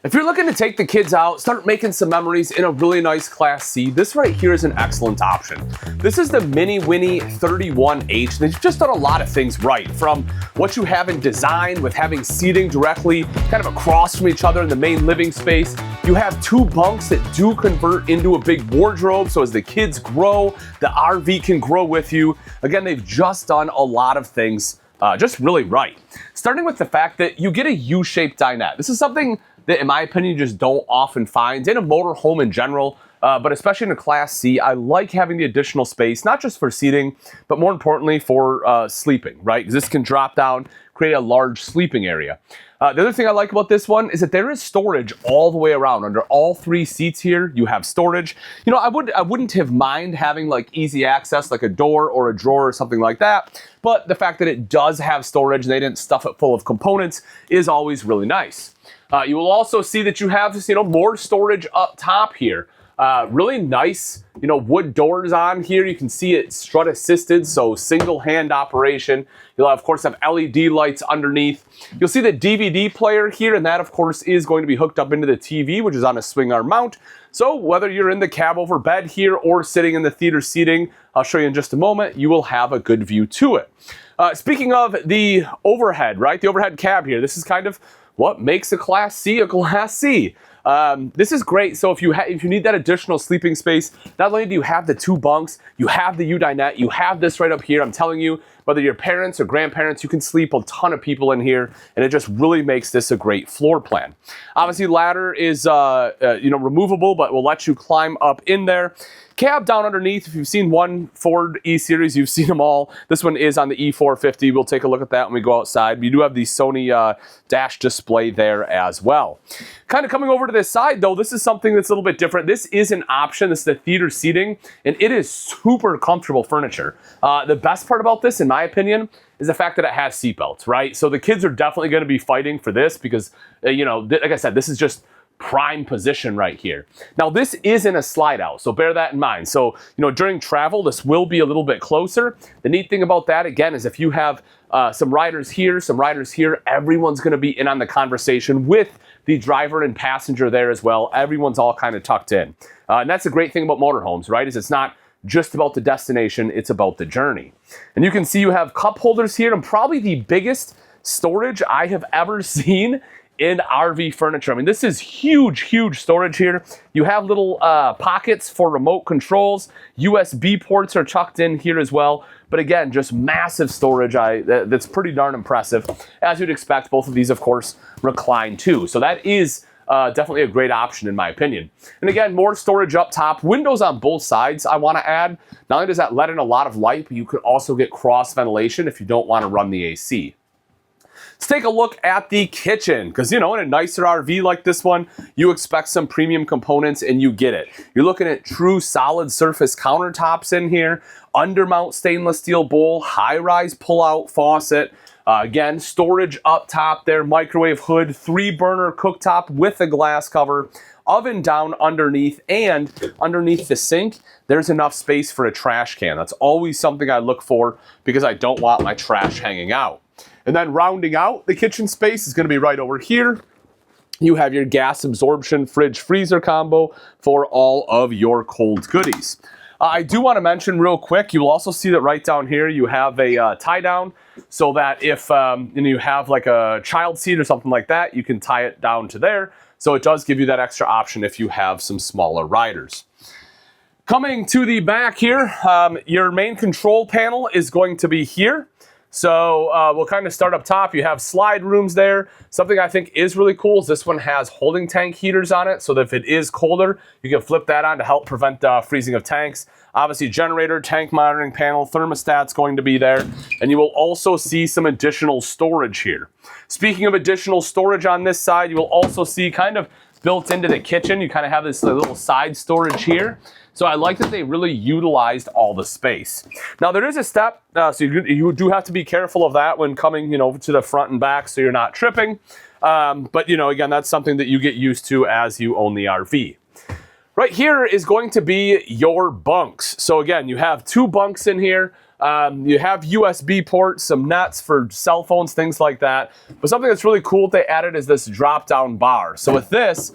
If you're looking to take the kids out, start making some memories in a really nice Class C, this right here is an excellent option. This is the Minnie Winnie 31H. They've just done a lot of things right, from what you have in design with having seating directly kind of across from each other in the main living space. You have two bunks that do convert into a big wardrobe, so as the kids grow, the RV can grow with you. Again, they've just done a lot of things just really right. Starting with the fact that you get a U-shaped dinette. This is something that, in my opinion, you just don't often find in a motorhome in general, but especially in a Class C. I like having the additional space, not just for seating, but more importantly for sleeping, right? Because this can drop down, create a large sleeping area. The other thing I like about this one is that there is storage all the way around. Under all three seats here, you have storage. You know, I wouldn't have mind having like easy access, like a door or a drawer or something like that. But the fact that it does have storage and they didn't stuff it full of components is always really nice. You will also see that you have this, more storage up top here. Really nice, wood doors on here. You can see it strut assisted, so single hand operation. You'll of course have LED lights underneath. You'll see the DVD player here, and that of course is going to be hooked up into the TV, which is on a swing arm mount. So whether you're in the cab over bed here or sitting in the theater seating, I'll show you in just a moment, you will have a good view to it. Speaking of the overhead, right? The overhead cab here, this is kind of what makes a Class C a Class C. This is great. So if you need that additional sleeping space, not only do you have the two bunks, you have the U-dinette, you have this right up here. I'm telling you, whether you're parents or grandparents, you can sleep a ton of people in here, and it just really makes this a great floor plan. Obviously, ladder is removable, but will let you climb up in there. Cab down underneath. If you've seen one Ford E-Series, you've seen them all. This one is on the E450. We'll take a look at that when we go outside. We do have the Sony dash display there as well. Kind of coming over to this side, though, this is something that's a little bit different. This is an option. This is the theater seating, and it is super comfortable furniture. The best part about this, in my opinion, is the fact that it has seatbelts, right? So the kids are definitely going to be fighting for this because, like I said, this is just prime position right here. Now this isn't a slide out, so bear that in mind. So, during travel, this will be a little bit closer. The neat thing about that, again, is if you have some riders here, everyone's going to be in on the conversation with the driver and passenger there as well. Everyone's all kind of tucked in. And that's the great thing about motorhomes, right? Is it's not just about the destination, it's about the journey. And you can see you have cup holders here, and probably the biggest storage I have ever seen in RV furniture. I mean, this is huge, huge storage here. You have little pockets for remote controls. USB ports are tucked in here as well. But again, just massive storage. That's pretty darn impressive. As you'd expect, both of these, of course, recline too. So that is definitely a great option in my opinion. And again, more storage up top. Windows on both sides, I want to add. Not only does that let in a lot of light, but you could also get cross ventilation if you don't want to run the AC. Let's take a look at the kitchen, because in a nicer RV like this one, you expect some premium components and you get it. You're looking at true solid surface countertops in here, undermount stainless steel bowl, high-rise pull-out faucet, again, storage up top there, microwave hood, 3-burner cooktop with a glass cover, oven down underneath, and underneath the sink, there's enough space for a trash can. That's always something I look for because I don't want my trash hanging out. And then rounding out the kitchen space is going to be right over here. You have your gas absorption fridge freezer combo for all of your cold goodies. I do want to mention real quick, you will also see that right down here you have a tie down, so that if you have like a child seat or something like that, you can tie it down to there. So it does give you that extra option if you have some smaller riders. Coming to the back here, your main control panel is going to be here. So we'll kind of start up top. You have slide rooms there. Something I think is really cool is this one has holding tank heaters on it, so that if it is colder, you can flip that on to help prevent freezing of tanks. Obviously, generator, tank monitoring panel, thermostat's going to be there, and you will also see some additional storage here. Speaking of additional storage on this side, you will also see kind of built into the kitchen, you kind of have this little side storage here. So I like that they really utilized all the space. Now there is a step, so you do have to be careful of that when coming, to the front and back, so you're not tripping. But again, that's something that you get used to as you own the RV. Right here is going to be your bunks. So again, you have two bunks in here. You have USB ports, some nets for cell phones, things like that. But something that's really cool they added is this drop-down bar. So with this,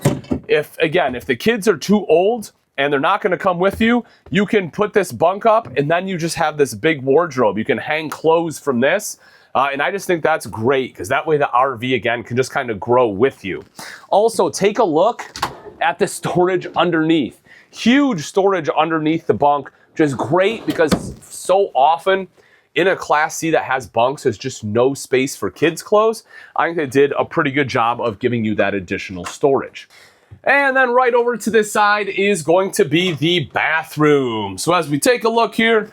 if the kids are too old and they're not going to come with you, you can put this bunk up and then you just have this big wardrobe. You can hang clothes from this. And I just think that's great because that way the RV, again, can just kind of grow with you. Also, take a look at the storage underneath. Huge storage underneath the bunk, which is great because so often in a Class C that has bunks, there's just no space for kids' clothes. I think they did a pretty good job of giving you that additional storage. And then right over to this side is going to be the bathroom. So as we take a look here,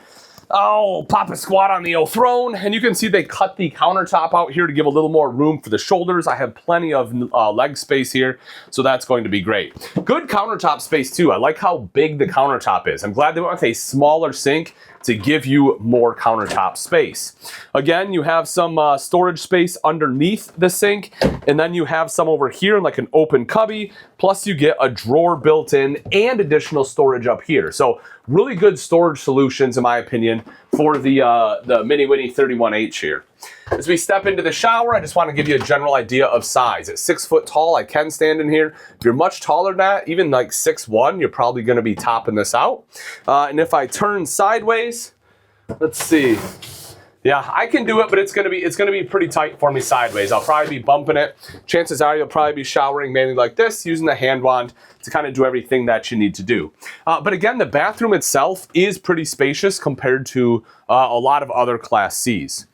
I'll pop a squat on the old throne, and you can see they cut the countertop out here to give a little more room for the shoulders. I have plenty of leg space here, so that's going to be great. Good countertop space too. I like how big the countertop is. I'm glad they went with a smaller sink to give you more countertop space. Again, you have some storage space underneath the sink, and then you have some over here like an open cubby, plus you get a drawer built in and additional storage up here. So really good storage solutions, in my opinion, for the Minnie Winnie 31H here. As we step into the shower, I just want to give you a general idea of size. At 6 foot tall, I can stand in here. If you're much taller than that, even like 6'1", you're probably going to be topping this out. And if I turn sideways, let's see. Yeah, I can do it, but it's gonna be pretty tight for me sideways. I'll probably be bumping it. Chances are you'll probably be showering mainly like this, using the hand wand to kind of do everything that you need to do. But again, the bathroom itself is pretty spacious compared to a lot of other Class Cs.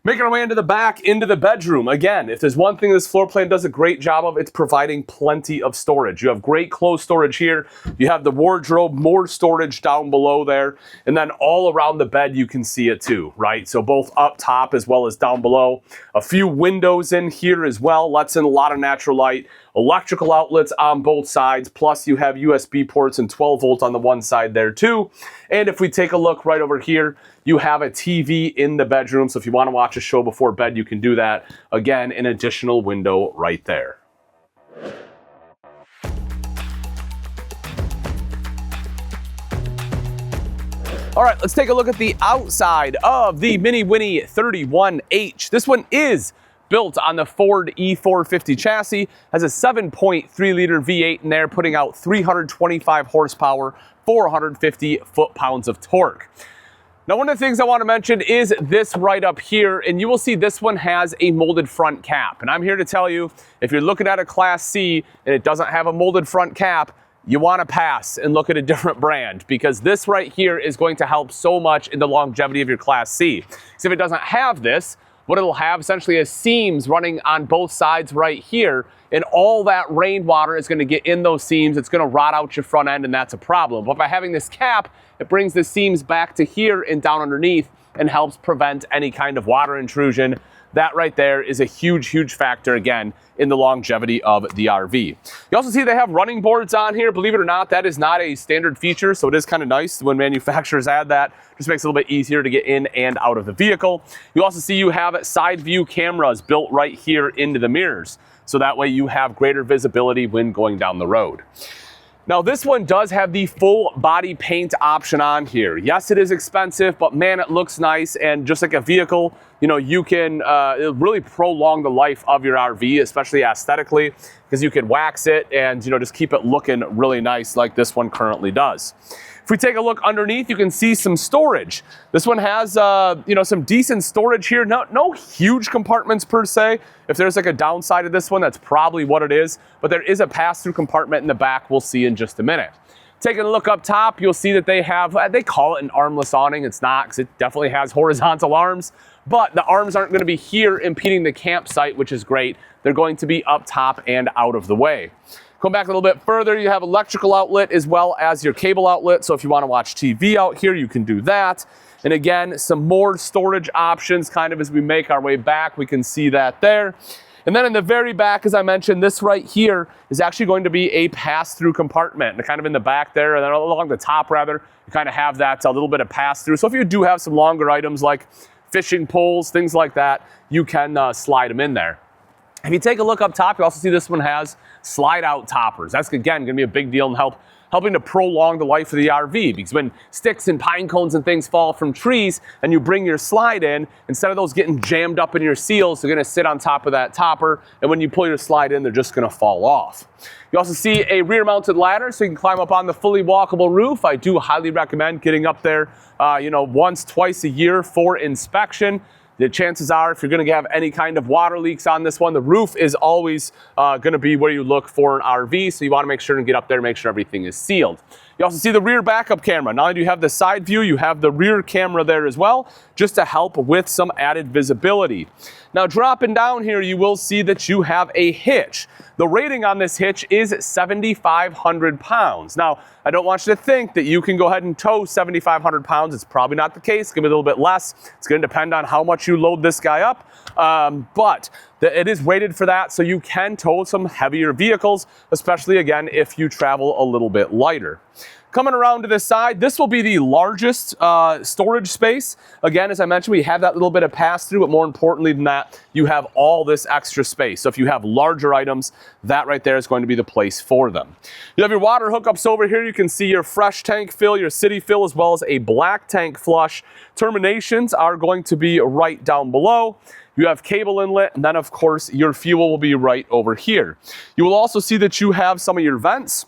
Making our way into the back, into the bedroom. Again, if there's one thing this floor plan does a great job of, it's providing plenty of storage. You have great clothes storage here. You have the wardrobe, more storage down below there. And then all around the bed, you can see it too, right? So both up top as well as down below. A few windows in here as well. Lets in a lot of natural light. Electrical outlets on both sides, plus you have USB ports and 12 volt on the one side there too. And if we take a look right over here, you have a TV in the bedroom. So if you want to watch a show before bed, you can do that. Again, an additional window right there. All right, let's take a look at the outside of the Minnie Winnie 31H. This one is built on the Ford E450 chassis, has a 7.3 liter V8 in there, putting out 325 horsepower, 450 foot-pounds of torque. Now, one of the things I want to mention is this right up here, and you will see this one has a molded front cap. And I'm here to tell you, if you're looking at a Class C and it doesn't have a molded front cap, you want to pass and look at a different brand, because this right here is going to help so much in the longevity of your Class C. So if it doesn't have this, what it'll have essentially is seams running on both sides right here, and all that rainwater is going to get in those seams. It's going to rot out your front end, and that's a problem. But by having this cap, it brings the seams back to here and down underneath and helps prevent any kind of water intrusion. That right there is a huge, huge factor, again, in the longevity of the RV. You also see they have running boards on here. Believe it or not, that is not a standard feature, so it is kind of nice when manufacturers add that. Just makes it a little bit easier to get in and out of the vehicle. You also see you have side view cameras built right here into the mirrors, so that way you have greater visibility when going down the road. Now, this one does have the full body paint option on here. Yes, it is expensive, but man, it looks nice. And just like a vehicle, you know, you can really prolong the life of your RV, especially aesthetically, because you can wax it and, you know, just keep it looking really nice like this one currently does. If we take a look underneath, you can see some storage. This one has, you know, some decent storage here. No huge compartments per se. If there's like a downside of this one, that's probably what it is. But there is a pass-through compartment in the back we'll see in just a minute. Taking a look up top, you'll see that they have, they call it an armless awning. It's not, because it definitely has horizontal arms. But the arms aren't going to be here impeding the campsite, which is great. They're going to be up top and out of the way. Come back a little bit further, you have electrical outlet as well as your cable outlet. So if you want to watch TV out here, you can do that. And again, some more storage options kind of as we make our way back. We can see that there. And then in the very back, as I mentioned, this right here is actually going to be a pass-through compartment. And kind of in the back there, and then along the top rather, you kind of have that a little bit of pass-through. So if you do have some longer items like fishing poles, things like that, you can slide them in there. If you take a look up top, you also see this one has slide out toppers. That's, again, going to be a big deal and helping to prolong the life of the RV, because when sticks and pine cones and things fall from trees and you bring your slide in, instead of those getting jammed up in your seals, they're gonna sit on top of that topper, and when you pull your slide in, they're just gonna fall off. You also see a rear mounted ladder so you can climb up on the fully walkable roof. I do highly recommend getting up there once, twice a year for inspection. The chances are, if you're going to have any kind of water leaks on this one, the roof is always going to be where you look for an RV, so you want to make sure to get up there and make sure everything is sealed. You also see the rear backup camera. Not only do you have the side view, you have the rear camera there as well, just to help with some added visibility. Now, dropping down here, you will see that you have a hitch. The rating on this hitch is 7,500 pounds. Now, I don't want you to think that you can go ahead and tow 7,500 pounds. It's probably not the case. It's going to be a little bit less. It's going to depend on how much you load this guy up. But it is rated for that, so you can tow some heavier vehicles, especially, again, if you travel a little bit lighter. Coming around to this side, this will be the largest storage space. Again, as I mentioned, we have that little bit of pass-through, but more importantly than that, you have all this extra space. So if you have larger items, that right there is going to be the place for them. You have your water hookups over here. You can see your fresh tank fill, your city fill, as well as a black tank flush. Terminations are going to be right down below. You have cable inlet, and then, of course, your fuel will be right over here. You will also see that you have some of your vents.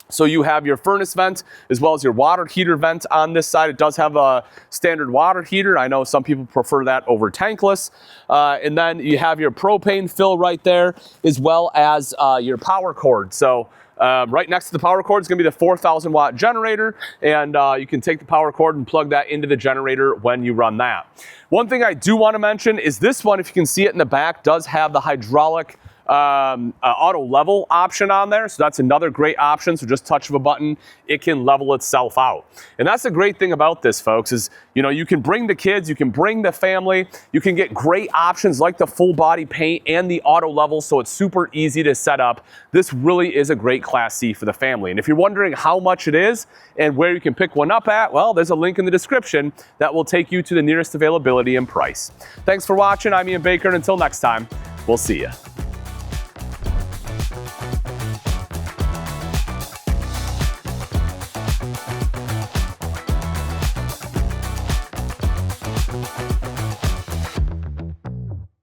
So you have your furnace vent as well as your water heater vent on this side. It does have a standard water heater. I know some people prefer that over tankless. And then you have your propane fill right there, as well as your power cord. So right next to the power cord is going to be the 4,000 watt generator, and you can take the power cord and plug that into the generator when you run that. One thing I do want to mention is this one, if you can see it in the back, does have the hydraulic auto level option on there, so that's another great option. So just touch of a button, it can level itself out. And that's the great thing about this, folks, is you can bring the kids, you can bring the family, you can get great options like the full body paint and the auto level, so it's super easy to set up. This really is a great Class C for the family. And if you're wondering how much it is and where you can pick one up at, well, there's a link in the description that will take you to the nearest availability and price. Thanks for watching. I'm Ian Baker, and until next time, we'll see you.